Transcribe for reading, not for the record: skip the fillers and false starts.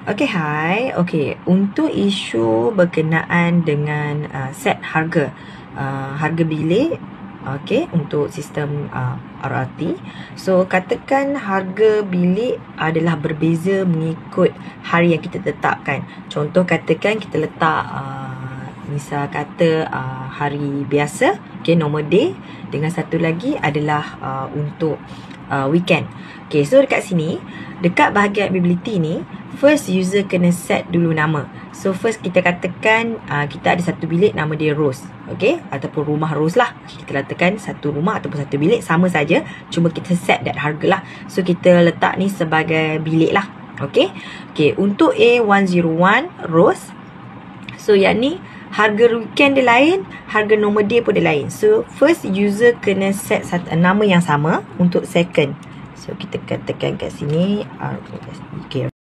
Okay, hai. Okay, untuk isu berkenaan dengan set harga harga bilik, okay, untuk sistem RRT. So, katakan harga bilik adalah berbeza mengikut hari yang kita tetapkan. Contoh, katakan kita letak misal kata hari biasa, okay, normal day, dengan satu lagi adalah untuk weekend. Okay, so dekat sini, dekat bahagian availability ni, first user kena set dulu nama. So first kita katakan kita ada satu bilik nama dia Rose, okay, ataupun rumah Rose lah. Kita letakkan satu rumah ataupun satu bilik, sama saja, cuma kita set that harga lah. So kita letak ni sebagai bilik lah, okay. Okay, untuk A101 Rose, so yang ni harga weekend dia lain, harga normal day pun dia lain. So first user kena set nama yang sama untuk second. So kita katakan kat sini okay.